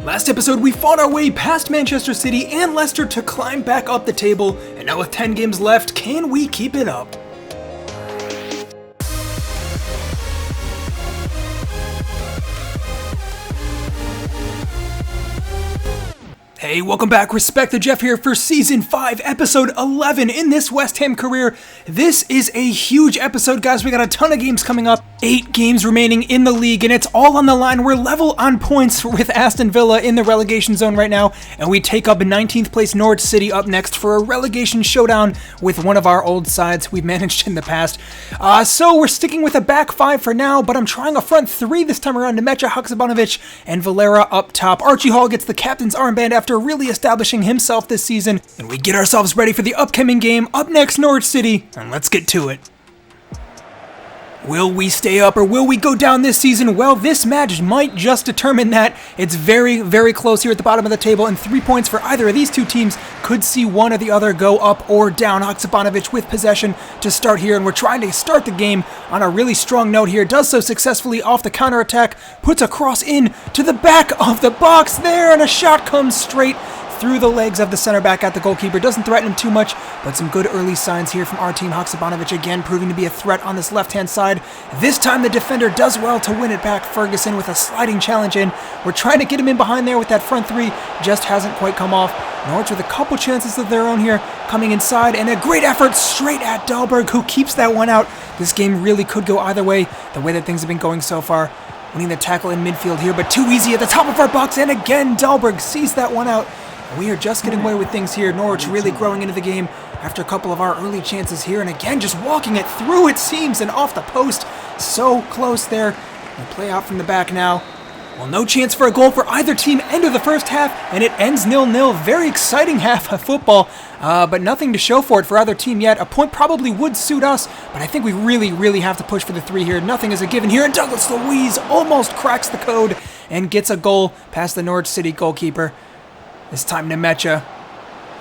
Last episode, we fought our way past Manchester City and Leicester to climb back up the table, and now with 10 games left, can we keep it up? Hey, welcome back. Respect the Jeff here for Season 5, Episode 11 in this West Ham career. This is a huge episode, guys. We got a ton of games coming up. 8 games remaining in the league, and it's all on the line. We're level on points with Aston Villa in the relegation zone right now, and we take up 19th place Norwich City up next for a relegation showdown with one of our old sides we've managed in the past. So we're sticking with a back 5 for now, but I'm trying a front 3 this time around. Nmecha, Haksabanovic, and Valera up top. Archie Hall gets the captain's armband after really establishing himself this season, and we get ourselves ready for the upcoming game. Up next, Norwich City, and let's get to it. Will we stay up or will we go down this season? Well, this match might just determine that. It's very, very close here at the bottom of the table, and 3 points for either of these two teams could see one or the other go up or down. Haksabanovic with possession to start here, and we're trying to start the game on a really strong note here. Does so successfully off the counterattack, puts a cross in to the back of the box there, and a shot comes straight through the legs of the center back at the goalkeeper. Doesn't threaten him too much, but some good early signs here from our team. Haksabanovic again proving to be a threat on this left-hand side. This time the defender does well to win it back. Ferguson with a sliding challenge in. We're trying to get him in behind there with that front 3. Just hasn't quite come off. Norwich with a couple chances of their own here, coming inside, and a great effort straight at Dahlberg, who keeps that one out. This game really could go either way, the way that things have been going so far. Winning the tackle in midfield here, but too easy at the top of our box, and again Dahlberg sees that one out. We are just getting away with things here. Norwich really growing into the game after a couple of our early chances here. And again, just walking it through, it seems, and off the post. So close there. We'll play out from the back now. Well, no chance for a goal for either team. End of the first half, and it ends 0-0. Very exciting half of football, but nothing to show for it for either team yet. A point probably would suit us, but I think we really, really have to push for the 3 here. Nothing is a given here, and Douglas Luiz almost cracks the code and gets a goal past the Norwich City goalkeeper. This time Nmecha,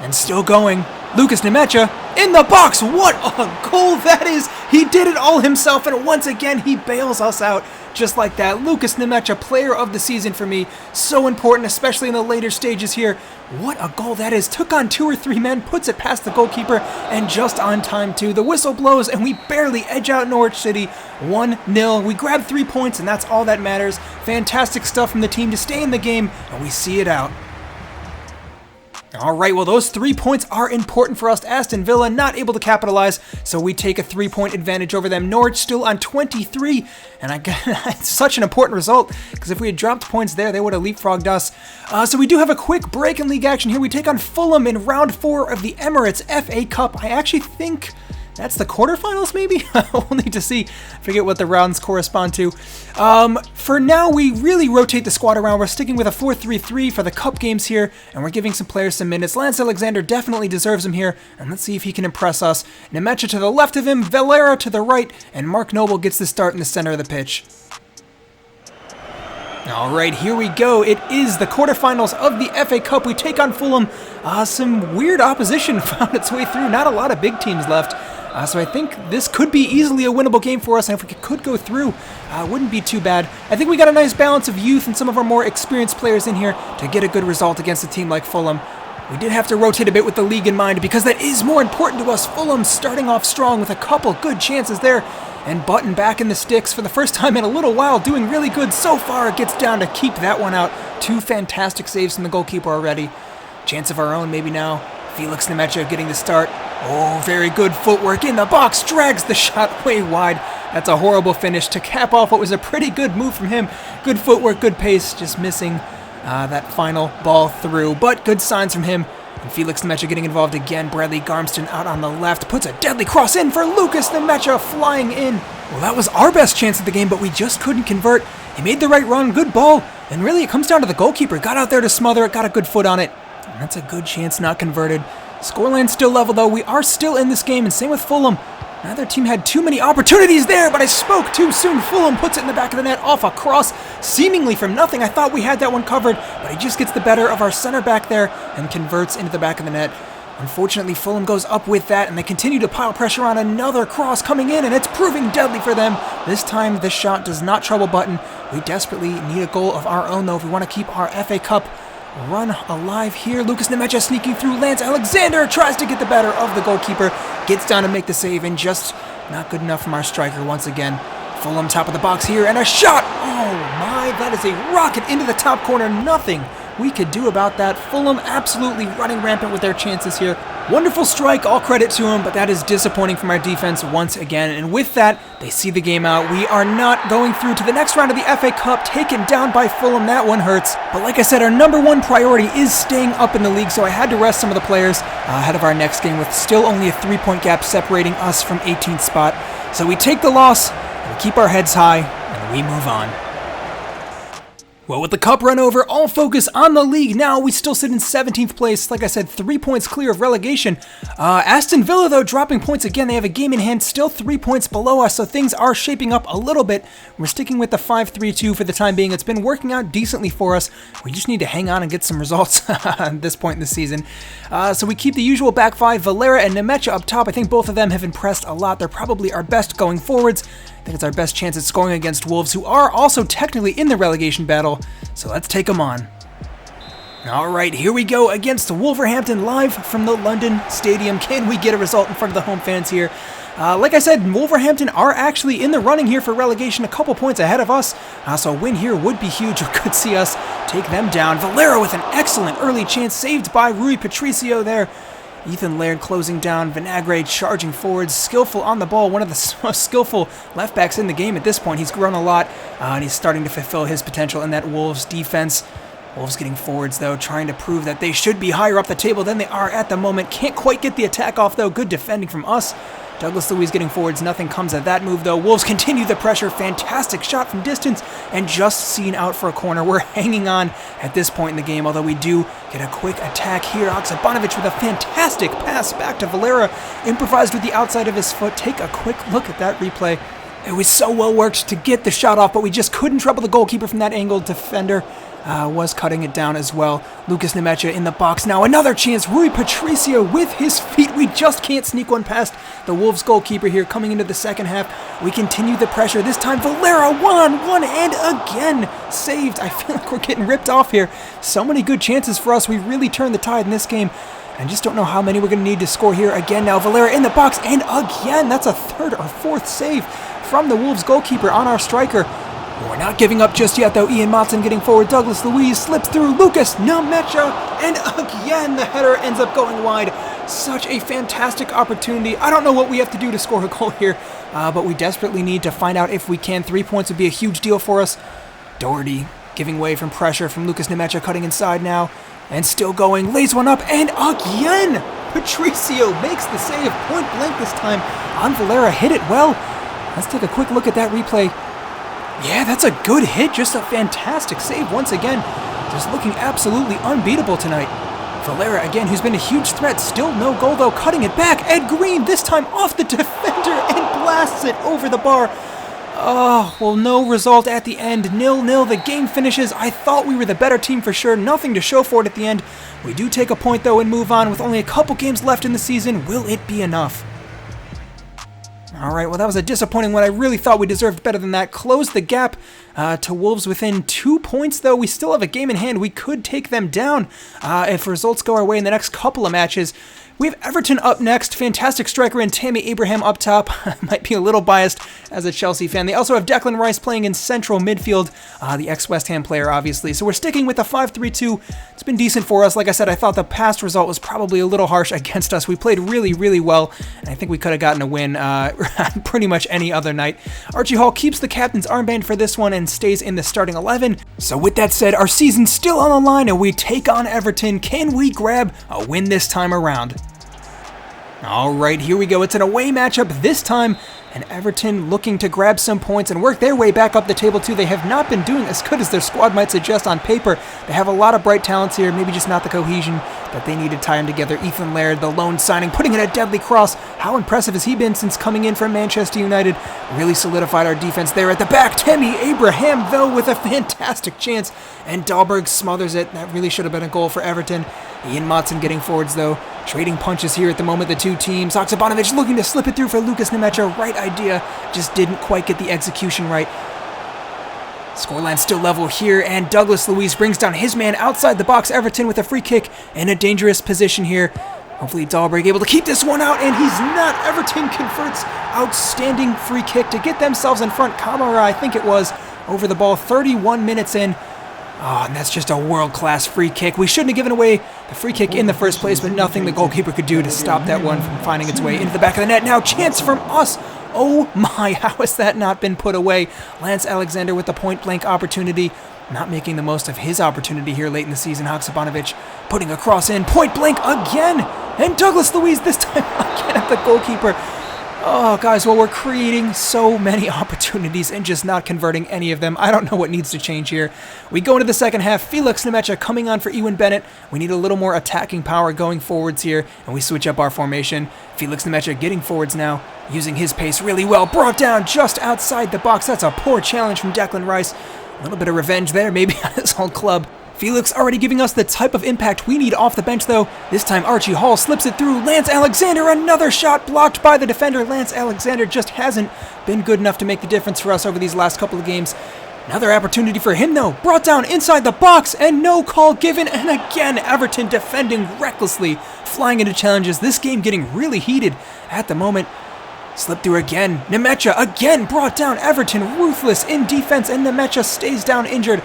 and still going. Lukas Nmecha in the box. What a goal that is. He did it all himself, and once again he bails us out just like that. Lukas Nmecha, player of the season for me. So important, especially in the later stages here. What a goal that is. Took on 2 or 3 men, puts it past the goalkeeper, and just on time too. The whistle blows, and we barely edge out Norwich City 1-0. We grab 3 points, and that's all that matters. Fantastic stuff from the team to stay in the game, and we see it out. Alright, well those 3 points are important for us. Aston Villa not able to capitalize, so we take a 3-point advantage over them. Norwich still on 23, and it's such an important result, because if we had dropped points there, they would have leapfrogged us. So we do have a quick break in league action here. We take on Fulham in round 4 of the Emirates FA Cup. I actually think that's the quarterfinals, maybe? We'll need to see. I forget what the rounds correspond to. For now, we really rotate the squad around. We're sticking with a 4-3-3 for the cup games here, and we're giving some players some minutes. Lance Alexander definitely deserves him here, and let's see if he can impress us. Nmecha to the left of him, Valera to the right, and Mark Noble gets the start in the center of the pitch. Alright, here we go. It is the quarterfinals of the FA Cup. We take on Fulham. Some weird opposition found its way through. Not a lot of big teams left. So I think this could be easily a winnable game for us, and if we could go through, it wouldn't be too bad. I think we got a nice balance of youth and some of our more experienced players in here to get a good result against a team like Fulham. We did have to rotate a bit with the league in mind, because that is more important to us. Fulham starting off strong with a couple good chances there, and Button back in the sticks for the first time in a little while, doing really good so far. It gets down to keep that one out. 2 fantastic saves from the goalkeeper already. Chance of our own maybe now. Felix Nmecha getting the start. Oh, very good footwork in the box. Drags the shot way wide. That's a horrible finish to cap off what was a pretty good move from him. Good footwork, good pace, just missing that final ball through. But good signs from him. And Felix Nmecha getting involved again. Bradley Garmston out on the left. Puts a deadly cross in for Lukas Nmecha flying in. Well, that was our best chance of the game, but we just couldn't convert. He made the right run. Good ball. And really, it comes down to the goalkeeper. Got out there to smother it. Got a good foot on it. And that's a good chance, not converted. Scoreline still level, though. We are still in this game, and same with Fulham. Neither team had too many opportunities there, but I spoke too soon. Fulham puts it in the back of the net off a cross, seemingly from nothing. I thought we had that one covered, but he just gets the better of our center back there and converts into the back of the net. Unfortunately, Fulham goes up with that, and they continue to pile pressure on. Another cross coming in, and it's proving deadly for them. This time, the shot does not trouble Button. We desperately need a goal of our own, though, if we want to keep our FA Cup run alive here. Lukas Nmecha sneaking through. Lance Alexander tries to get the better of the goalkeeper. Gets down to make the save, and just not good enough from our striker once again. Fulham top of the box here, and a shot! Oh my, that is a rocket into the top corner. Nothing we could do about that. Fulham absolutely running rampant with their chances here. Wonderful strike, all credit to him, but that is disappointing from our defense once again. And with that, they see the game out. We are not going through to the next round of the FA Cup, taken down by Fulham. That one hurts. But like I said, our number one priority is staying up in the league, so I had to rest some of the players ahead of our next game with still only a 3-point gap separating us from 18th spot. So we take the loss, and we keep our heads high, and we move on. Well, with the cup run over, all focus on the league now. We still sit in 17th place. Like I said, 3 points clear of relegation. Aston Villa, though, dropping points again. They have a game in hand, still 3 points below us, so things are shaping up a little bit. We're sticking with the 5-3-2 for the time being. It's been working out decently for us. We just need to hang on and get some results at this point in the season. So we keep the usual back five, Valera and Nmecha up top. I think both of them have impressed a lot. They're probably our best going forwards. I think it's our best chance at scoring against Wolves, who are also technically in the relegation battle, so let's take them on. All right, here we go against Wolverhampton live from the London Stadium. Can we get a result in front of the home fans here? Like I said, Wolverhampton are actually in the running here for relegation, a couple points ahead of us, so a win here would be huge. We could see us take them down. Valera with an excellent early chance, saved by Rui Patricio there. Ethan Laird closing down, Vinagre charging forwards, skillful on the ball, one of the most skillful left backs in the game at this point. He's grown a lot, and he's starting to fulfill his potential in that Wolves defense. Wolves getting forwards, though, trying to prove that they should be higher up the table than they are at the moment. Can't quite get the attack off, though. Good defending from us. Douglas Luiz getting forwards. Nothing comes of that move, though. Wolves continue the pressure. Fantastic shot from distance, and just seen out for a corner. We're hanging on at this point in the game, although we do get a quick attack here. Oksabanovic with a fantastic pass back to Valera. Improvised with the outside of his foot. Take a quick look at that replay. It was so well worked to get the shot off, but we just couldn't trouble the goalkeeper from that angle. Defender was cutting it down as well. Lukas Nmecha in the box now. Another chance. Rui Patricio with his feet. We just can't sneak one past the Wolves goalkeeper here coming into the second half. We continue the pressure. This time Valera one and again saved. I feel like we're getting ripped off here. So many good chances for us. We really turned the tide in this game. And just don't know how many we're going to need to score here again now. Valera in the box, and again, that's a third or fourth save from the Wolves goalkeeper on our striker. We're not giving up just yet, though. Ian Matson getting forward. Douglas Luiz slips through. Lukas Nmecha, and again, the header ends up going wide. Such a fantastic opportunity. I don't know what we have to do to score a goal here, but we desperately need to find out if we can. 3 points would be a huge deal for us. Doherty giving way from pressure from Lukas Nmecha, cutting inside now. And still going, lays one up, and again, Patricio makes the save, point blank this time on Valera, hit it well. Let's take a quick look at that replay. Yeah, that's a good hit, just a fantastic save once again. Just looking absolutely unbeatable tonight. Valera again, who's been a huge threat, still no goal though, cutting it back. Ed Green, this time off the defender, and blasts it over the bar. Oh, well, no result at the end. 0-0, the game finishes. I thought we were the better team for sure. Nothing to show for it at the end. We do take a point, though, and move on with only a couple games left in the season. Will it be enough? All right, well, that was a disappointing one. I really thought we deserved better than that. Closed the gap to Wolves within 2 points, though. We still have a game in hand. We could take them down if results go our way in the next couple of matches. We have Everton up next. Fantastic striker in Tammy Abraham up top. Might be a little biased as a Chelsea fan. They also have Declan Rice playing in central midfield, the ex-West Ham player, obviously. So we're sticking with the 5-3-2. It's been decent for us. Like I said, I thought the past result was probably a little harsh against us. We played really, really well, and I think we could have gotten a win pretty much any other night. Archie Hall keeps the captain's armband for this one and stays in the starting 11. So with that said, our season's still on the line, and we take on Everton. Can we grab a win this time around? All right, here we go. It's an away matchup this time, and Everton looking to grab some points and work their way back up the table too. They have not been doing as good as their squad might suggest on paper. They have a lot of bright talents here, maybe just not the cohesion that they need to tie them together. Ethan Laird, the lone signing, putting in a deadly cross. How impressive has he been since coming in from Manchester United? Really solidified our defense there at the back. Tammy Abraham, though, with a fantastic chance, and Dahlberg smothers it. That really should have been a goal for Everton. Ian Matson getting forwards, though, Trading punches here at the moment, the two teams. Haksabanovic looking to slip it through for Lukas Nmecha. Right idea, just didn't quite get the execution right. Scoreline still level here, and Douglas Luiz brings down his man outside the box. Everton with a free kick in a dangerous position here. Hopefully Dahlberg able to keep this one out, and he's not. Everton converts. Outstanding free kick to get themselves in front. Kamara, I think it was, over the ball 31 minutes in. Oh, and that's just a world-class free kick. We shouldn't have given away the free kick in the first place, but nothing the goalkeeper could do to stop that one from finding its way into the back of the net. Now, chance from us. Oh my, how has that not been put away? Lance Alexander with the point-blank opportunity. Not making the most of his opportunity here late in the season. Haksabanovic putting a cross in. Point-blank again. And Douglas Luiz this time again at the goalkeeper. Oh, guys, well, we're creating so many opportunities and just not converting any of them. I don't know what needs to change here. We go into the second half. Felix Nmecha coming on for Ewan Bennett. We need a little more attacking power going forwards here, and we switch up our formation. Felix Nmecha getting forwards now, using his pace really well. Brought down just outside the box. That's a poor challenge from Declan Rice. A little bit of revenge there, maybe on his whole club. Felix already giving us the type of impact we need off the bench, though. This time Archie Hall slips it through. Lance Alexander, another shot blocked by the defender. Lance Alexander just hasn't been good enough to make the difference for us over these last couple of games. Another opportunity for him, though. Brought down inside the box, and no call given. And again, Everton defending recklessly, flying into challenges. This game getting really heated at the moment. Slipped through again. Nmecha again brought down. Everton ruthless in defense, and Nmecha stays down injured.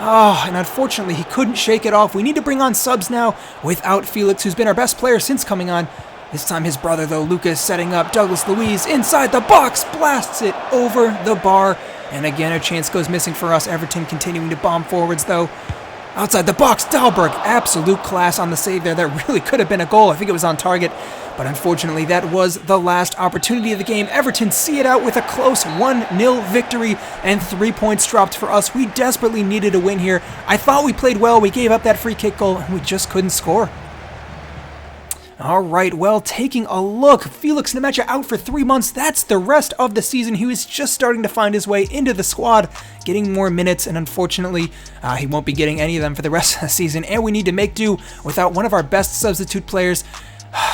Oh, and unfortunately, he couldn't shake it off. We need to bring on subs now without Felix, who's been our best player since coming on. This time his brother, though, Lucas, setting up. Douglas Luiz inside the box, blasts it over the bar. And again, a chance goes missing for us. Everton continuing to bomb forwards, though. Outside the box, Dahlberg, absolute class on the save there. That really could have been a goal. I think it was on target. But unfortunately, that was the last opportunity of the game. Everton see it out with a close 1-0 victory, and 3 points dropped for us. We desperately needed a win here. I thought we played well. We gave up that free kick goal, and we just couldn't score. All right, well, taking a look, Felix Nmecha out for 3 months. That's the rest of the season. He was just starting to find his way into the squad, getting more minutes, and unfortunately, he won't be getting any of them for the rest of the season, and we need to make do without one of our best substitute players.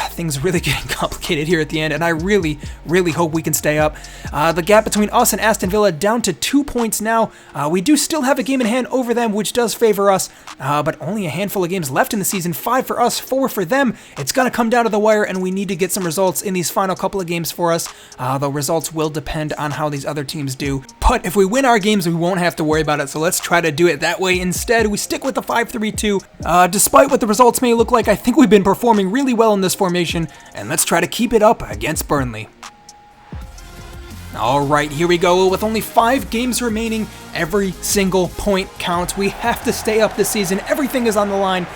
Things really getting complicated here at the end, and I really, really hope we can stay up. The gap between us and Aston Villa down to 2 points now. We do still have a game in hand over them, which does favor us, but only a handful of games left in the season. 5 for us, 4 for them. It's going to come down to the wire, and we need to get some results in these final couple of games for us. The results will depend on how these other teams do. But if we win our games, we won't have to worry about it, so let's try to do it that way instead. We stick with the 5-3-2. Despite what the results may look like, I think we've been performing really well in this formation, and let's try to keep it up against Burnley. All right, here we go. With only 5 games remaining, every single point counts. We have to stay up this season. Everything is on the line.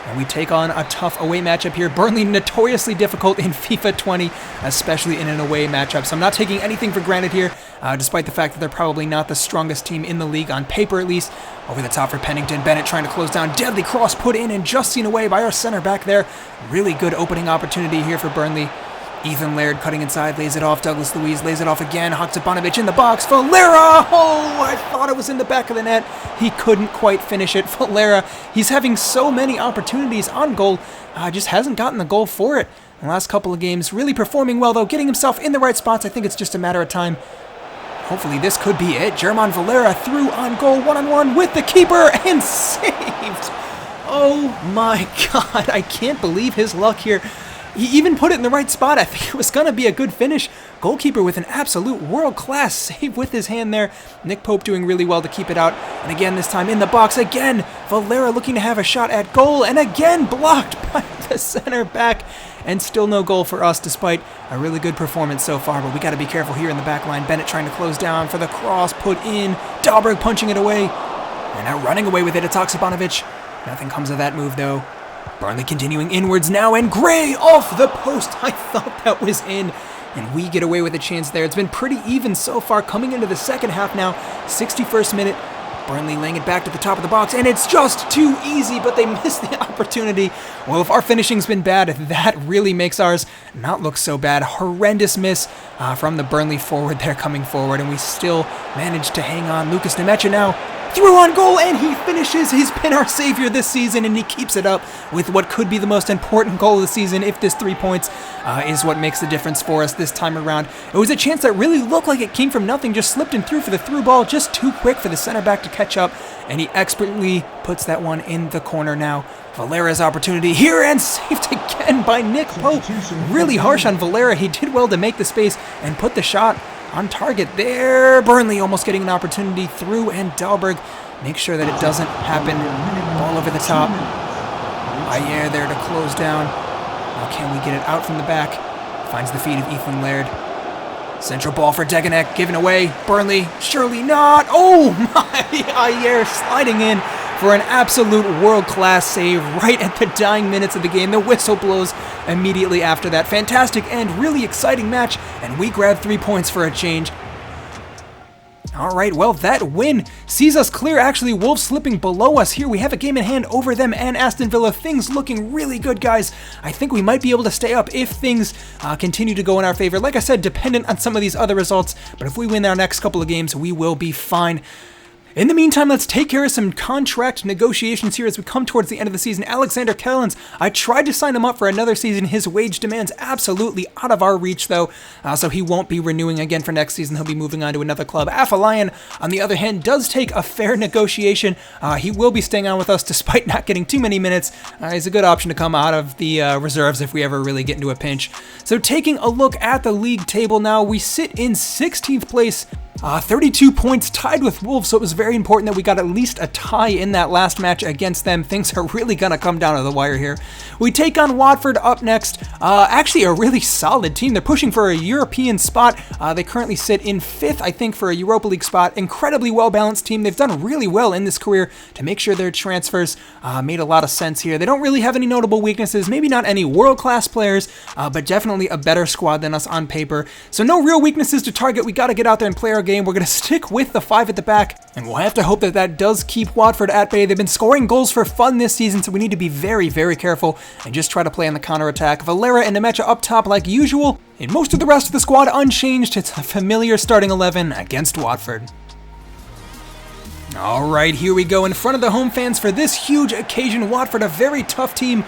And we take on a tough away matchup here. Burnley notoriously difficult in FIFA 20, especially in an away matchup. So I'm not taking anything for granted here, despite the fact that they're probably not the strongest team in the league, on paper at least. Over the top for Pennington. Bennett trying to close down. Deadly cross put in and just seen away by our center back there. Really good opening opportunity here for Burnley. Ethan Laird cutting inside, lays it off. Douglas Luiz lays it off again. Haksabanovic in the box. Valera! Oh, I thought it was in the back of the net. He couldn't quite finish it. Valera, he's having so many opportunities on goal. Just hasn't gotten the goal for it. In the last couple of games, really performing well, though. Getting himself in the right spots. I think it's just a matter of time. Hopefully this could be it. German Valera through on goal, one-on-one with the keeper, and saved. Oh my God, I can't believe his luck here. He even put it in the right spot. I think it was going to be a good finish. Goalkeeper with an absolute world-class save with his hand there. Nick Pope doing really well to keep it out. And again, this time in the box again. Valera looking to have a shot at goal, and again blocked by the center back. And still no goal for us, despite a really good performance so far. But we got to be careful here in the back line. Bennett trying to close down for the cross, put in. Dahlberg punching it away. And now running away with it, it's Haksabanovic. Nothing comes of that move, though. Burnley continuing inwards now, and Gray off the post. I thought that was in, and we get away with a chance there. It's been pretty even so far coming into the second half now. 61st minute. Burnley laying it back to the top of the box, and it's just too easy, but they missed the opportunity. Well, if our finishing's been bad, that really makes ours not look so bad. Horrendous miss from the Burnley forward there coming forward, and we still managed to hang on. Lukas Nmecha now through on goal, and he finishes. He's been our savior this season, and he keeps it up with what could be the most important goal of the season if this 3 points is what makes the difference for us this time around. It was a chance that really looked like it came from nothing, just slipped in through for the through ball, just too quick for the center back to catch up, and he expertly puts that one in the corner now. Valera's opportunity here, and saved again by Nick Pope. Really harsh on Valera. He did well to make the space and put the shot on target there. Burnley almost getting an opportunity through, and Dahlberg makes sure that it doesn't happen. Ball over the top. Ayer there to close down. Now can we get it out from the back? Finds the feet of Ethan Laird. Central ball for Degenek, given away. Burnley, surely not. Oh my! Ayer sliding in for an absolute world-class save right at the dying minutes of the game. The whistle blows immediately after that. Fantastic and really exciting match, and we grab 3 points for a change. All right, well, that win sees us clear. Actually, Wolves slipping below us here. We have a game in hand over them and Aston Villa. Things looking really good, guys. I think we might be able to stay up if things continue to go in our favor. Like I said, dependent on some of these other results, but if we win our next couple of games, we will be fine. In the meantime, let's take care of some contract negotiations here as we come towards the end of the season. Alexander Kellens, I tried to sign him up for another season. His wage demands absolutely out of our reach, though, so he won't be renewing again for next season. He'll be moving on to another club. Afaloyan, on the other hand, does take a fair negotiation. He will be staying on with us despite not getting too many minutes. He's a good option to come out of the reserves if we ever really get into a pinch. So taking a look at the league table now, we sit in 16th place. 32 points, tied with Wolves, so it was very important that we got at least a tie in that last match against them. Things are really going to come down to the wire here. We take on Watford up next. Actually, a really solid team. They're pushing for a European spot. They currently sit in 5th, I think, for a Europa League spot. Incredibly well-balanced team. They've done really well in this career to make sure their transfers made a lot of sense here. They don't really have any notable weaknesses, maybe not any world-class players, but definitely a better squad than us on paper. So no real weaknesses to target. We got to get out there and play our game. We're going to stick with the 5 at the back, and we'll have to hope that that does keep Watford at bay. They've been scoring goals for fun this season, so we need to be very, very careful and just try to play on the counter-attack. Valera and Nmecha up top like usual, and most of the rest of the squad unchanged. It's a familiar starting 11 against Watford. All right, here we go in front of the home fans for this huge occasion. Watford, a very tough team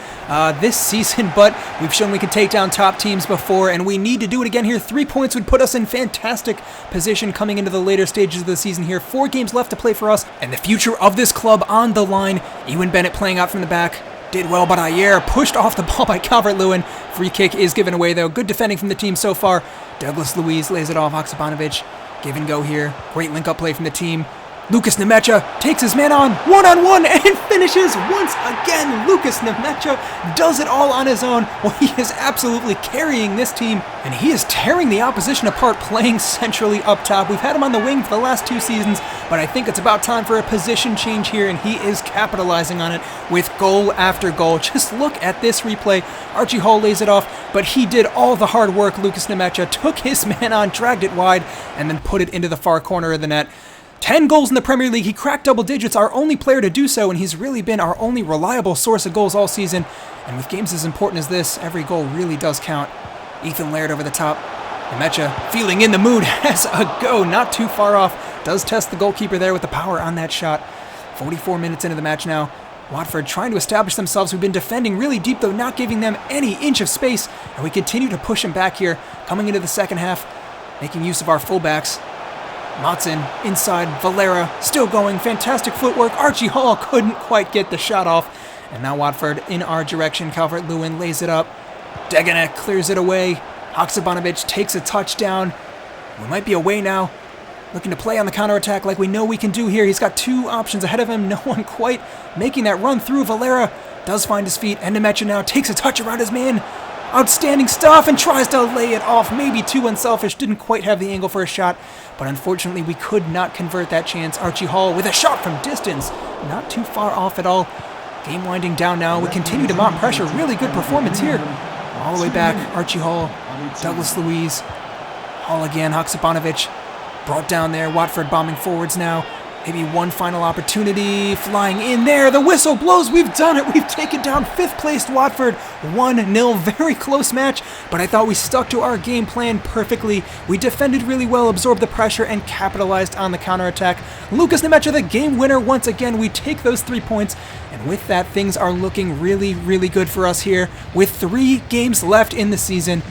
this season, but we've shown we can take down top teams before, and we need to do it again here. 3 points would put us in fantastic position coming into the later stages of the season here. 4 games left to play for us, and the future of this club on the line. Ewan Bennett playing out from the back. Did well, but Ayer pushed off the ball by Calvert-Lewin. Free kick is given away, though. Good defending from the team so far. Douglas Luiz lays it off. Haksabanovic, give and go here. Great link-up play from the team. Lukas Nmecha takes his man on one-on-one and finishes once again. Lukas Nmecha does it all on his own. Well, he is absolutely carrying this team, and he is tearing the opposition apart playing centrally up top. We've had him on the wing for the last 2 seasons, but I think it's about time for a position change here, and he is capitalizing on it with goal after goal. Just look at this replay. Archie Hall lays it off, but he did all the hard work. Lukas Nmecha took his man on, dragged it wide, and then put it into the far corner of the net. 10 goals in the Premier League. He cracked double digits, our only player to do so, and he's really been our only reliable source of goals all season. And with games as important as this, every goal really does count. Ethan Laird over the top. Nmecha, feeling in the mood, has a go, not too far off. Does test the goalkeeper there with the power on that shot. 44 minutes into the match now. Watford trying to establish themselves. We've been defending really deep, though, not giving them any inch of space. And we continue to push them back here, coming into the second half, making use of our fullbacks. Matson inside, Valera still going, fantastic footwork. Archie Hall couldn't quite get the shot off. And now Watford in our direction. Calvert-Lewin lays it up. Degenek clears it away. Haksabanovic takes a touchdown. We might be away now. Looking to play on the counterattack like we know we can do here. He's got 2 options ahead of him. No one quite making that run through. Valera does find his feet. And Nmecha now takes a touch around his man. Outstanding stuff, and tries to lay it off. Maybe too unselfish, didn't quite have the angle for a shot, but unfortunately we could not convert that chance. Archie Hall with a shot from distance, not too far off at all. Game winding down now. We continue to mount pressure. Really good performance here. All the way back, Archie Hall, Douglas Luiz, Hall again, Haksabanovic brought down there. Watford bombing forwards now. Maybe one final opportunity, flying in there, the whistle blows, we've done it, we've taken down 5th placed Watford, 1-0, very close match, but I thought we stuck to our game plan perfectly. We defended really well, absorbed the pressure, and capitalized on the counterattack. Lukas Nmecha, the game winner, once again, we take those 3 points, and with that, things are looking really, really good for us here, with 3 games left in the season.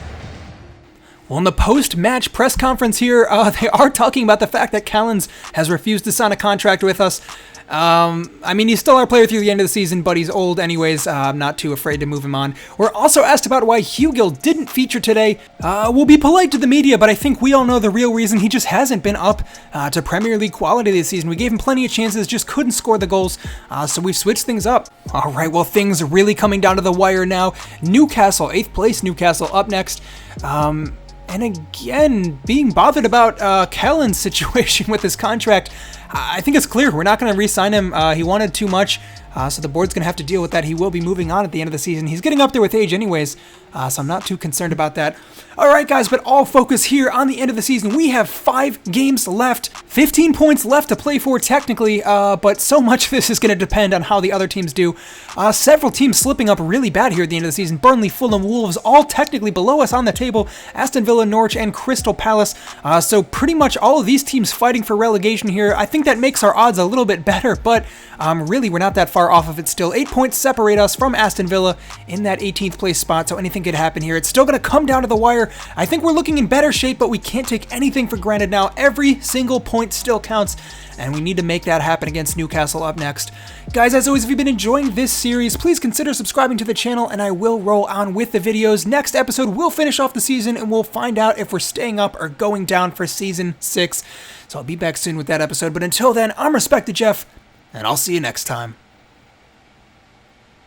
Well, in the post-match press conference here, they are talking about the fact that Callens has refused to sign a contract with us. I mean, he's still our player through the end of the season, but he's old anyways. I'm not too afraid to move him on. We're also asked about why Hugill didn't feature today. We'll be polite to the media, but I think we all know the real reason. He just hasn't been up to Premier League quality this season. We gave him plenty of chances, just couldn't score the goals, so we've switched things up. All right, well, things are really coming down to the wire now. Newcastle, 8th place Newcastle, up next. And again, being bothered about Kellen's situation with his contract. I think it's clear we're not going to re-sign him. He wanted too much, so the board's going to have to deal with that. He will be moving on at the end of the season. He's getting up there with age anyways, so I'm not too concerned about that. All right, guys, but all focus here on the end of the season. We have 5 games left, 15 points left to play for technically, but so much of this is going to depend on how the other teams do. Several teams slipping up really bad here at the end of the season. Burnley, Fulham, Wolves, all technically below us on the table. Aston Villa, Norwich, and Crystal Palace. So pretty much all of these teams fighting for relegation here. I think that makes our odds a little bit better, but really we're not that far off of it still. 8 points separate us from Aston Villa in that 18th place spot, so anything could happen here. It's still going to come down to the wire. I think we're looking in better shape, but we can't take anything for granted now. Every single point still counts, and we need to make that happen against Newcastle up next. Guys, as always, if you've been enjoying this series, please consider subscribing to the channel, and I will roll on with the videos. Next episode, we'll finish off the season, and we'll find out if we're staying up or going down for Season 6. So I'll be back soon with that episode, but until then, I'm Respect the Jeff, and I'll see you next time.